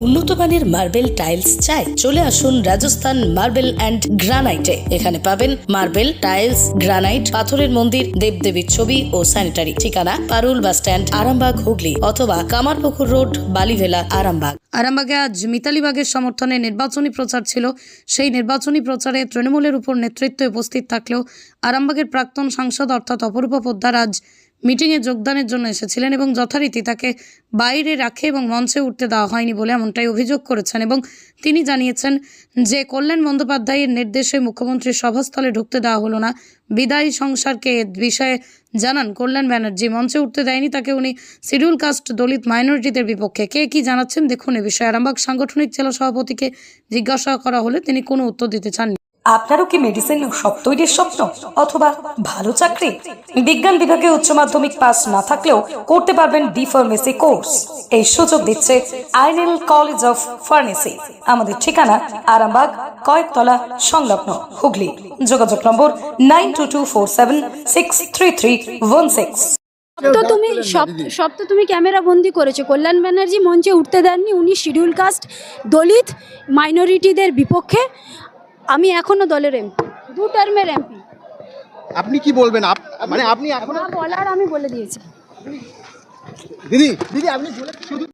উন্নত মানের marble tiles চাই? চলে আসুন রাজস্থান মার্বেল অ্যান্ড গ্রানাইটে। এখানে পাবেন মার্বেল, টাইলস, গ্রানাইট, পাথরের মন্দির, দেবদেবীর ছবি ও স্যানিটারি। ঠিকানা পারুল বাস স্ট্যান্ড, আরামবাগ, হুগলি, অথবা কামারপুকুর রোড, বালিভেলা, আরামবাগ। আরামবাগে আজ মিতালি বাগের সমর্থনে নির্বাচনী প্রচার ছিল। সেই নির্বাচনী প্রচারে তৃণমূলের উপর নেতৃত্বে উপস্থিত থাকলেও আরামবাগের প্রাক্তন সাংসদ অর্থাৎ অপরূপা পোদ্দার আজ মিটিংয়ে যোগদানের জন্য এসেছিলেন এবং যথারীতি তাকে বাইরে রাখে এবং মঞ্চে উঠতে দেওয়া হয়নি বলে এমনটাই অভিযোগ করেছেন। এবং তিনি জানিয়েছেন যে কল্যাণ বন্দ্যোপাধ্যায়ের নির্দেশে মুখ্যমন্ত্রীর সভাস্থলে ঢুকতে দেওয়া হলো না। বিদায়ী সংসারকে এ বিষয়ে জানান কল্যাণ ব্যানার্জি। মঞ্চে উঠতে দেয়নি তাকে, উনি শিডিউল কাস্ট, দলিত, মাইনরিটিদের বিপক্ষে। কে কি জানাচ্ছেন দেখুন। এ বিষয়ে আরামবাগ সাংগঠনিক জেলা সভাপতিকে জিজ্ঞাসা করা হলে তিনি কোনো উত্তর দিতে চাননি। আপনারও কি মেডিসিন শপ তৈরির স্বপ্ন অথবা ভালো চাকরি? বিজ্ঞান বিভাগে উচ্চ মাধ্যমিক পাস না থাকলেও করতে পারবেন ডি ফার্মেসি কোর্স। এই সুযোগ দিচ্ছে আইনেল কলেজ অফ ফার্মেসি। আমাদের ঠিকানা আরামবাগ, কয়েকতলা সংলগ্ন, হুগলি। যোগাযোগ নম্বর 9224763316। সব তো তুমি ক্যামেরা বন্দি করেছো। কল্যাণ ব্যানার্জি মঞ্চে উঠতে দেননি, উনি শিডিউল কাস্ট, দলিত, মাইনরিটিদের বিপক্ষে। আমি এখনো দলের এমপি, 2 টার্মের এমপি। আপনি কি বলবেন? মানে আপনি এখন বলার আমি বলে দিয়েছি। দিদি আপনি বলে শুধু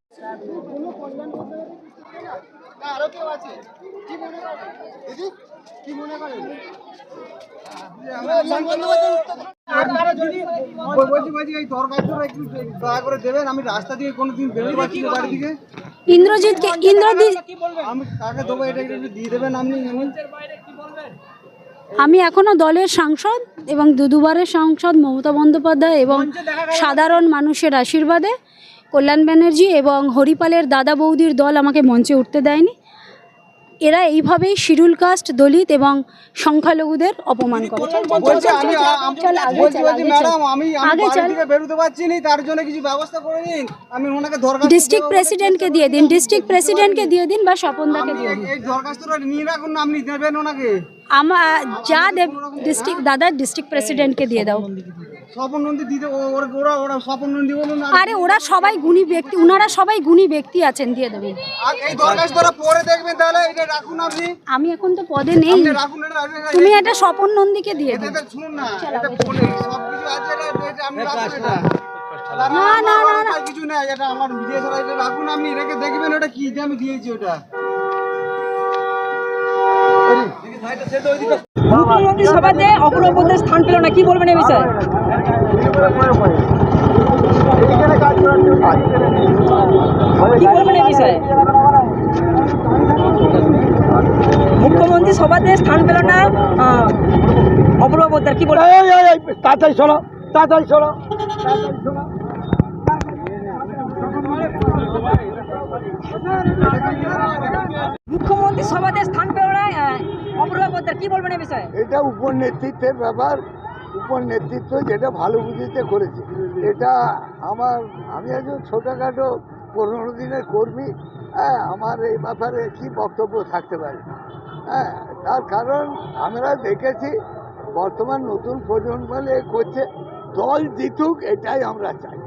আরো কেউ আছে কি মনে করেন দিদি? কি মনে করেন? আমি রাস্তা দিয়ে কোনোদিন বেরোতে পারছি না বাড়ি থেকে। ইন্দ্রজিৎ আমি কাকে দেবো এটা একটু দিয়ে দেবেন আপনি। আমি এখনো দলের সাংসদ এবং দুবারের সাংসদ মমতা বন্দ্যোপাধ্যায় এবং সাধারণ মানুষের আশীর্বাদে কল্যাণ ব্যানার্জি এবং হরিপালের দাদা বৌদির দল আমাকে মঞ্চে উঠতে দেয়নি। এরা এইভাবেই শিডিউল কাস্ট, দলিত এবং সংখ্যালঘুদের অপমান করে। ডিস্ট্রিক্ট প্রেসিডেন্টকে দিয়ে দিন, বা স্বপনদাকে দিয়ে দিন। আমার যা দেব ডিস্ট্রিক্ট প্রেসিডেন্টকে দিয়ে দাও। আরে ওরা সবাই গুণী ব্যক্তি, ওনারা সবাই গুণী ব্যক্তি আছেন, দিয়ে দেবেন। আমি এখন তো পদে নেই, তুমি এটা স্বপন নন্দীকে দিয়ে দাও। না কিছু না, এটা আমার ভিডিও ছাড়া এটা রাখুন, আপনি রেখে দেখবেন ওটা কি দিয়ে আমি দিয়েছি ওটা। মুখ্যমন্ত্রী সভাতে অপূর্ব পোদ্দার স্থান পেল না, কি বলবেন এই বিষয়ে? কি বলবেন এই বিষয়ে? মুখ্যমন্ত্রী সভাতে স্থান পেল না অপূর্ব পোদ্দার, কি বলবেন? তাড়াতাড়ি শোনো। মুখ্যমন্ত্রী সভাতে স্থান পেল না অপূর্ব পোদ্দার, কি বলবেন এই বিষয়ে? এটা উপর নেতৃত্বের ব্যাপার। উপর নেতৃত্ব যেটা ভালো বুঝিতে করেছে। এটা আমি একজন ছোটোখাটো 15 দিনের কর্মী। আমার এই ব্যাপারে কি বক্তব্য থাকতে পারে? তার কারণ আমরা দেখেছি বর্তমান নতুন প্রজন্ম করছে, দল জিতুক এটাই আমরা চাই।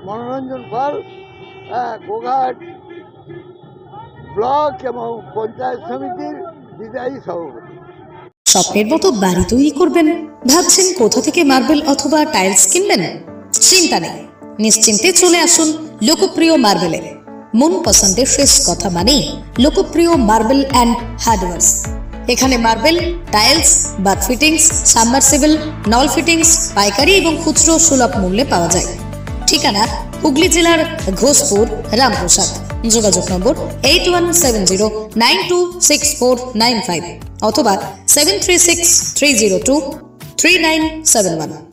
মনোরঞ্জন পাল, গোঘাট ব্লক এবং পঞ্চায়েত সমিতির বিদায়ী সভাপতি। স্বপ্নের মতো বাড়ি তৈরি করবেন? ভাবছেন কোথা থেকে মার্বেল অথবা টাইলস কিনবেন? চিন্তা নেই, নিশ্চিন্তে চলে আসুন লোকপ্রিয় মার্বেলে। মন পছন্দের শেষ কথা মানেই লোকপ্রিয় মার্বেল অ্যান্ড হার্ডওয়্যার্স। এখানে marble, tiles, bath fittings, submersible, নল ফিটিংস পাইকারি এবং খুচরো সুলভ মূল্যে পাওয়া যায়। ঠিকানা হুগলি জেলার ঘোষপুর, রামপ্রসাদ। যোগাযোগ নম্বর 8170926495 অথবা 7363023971।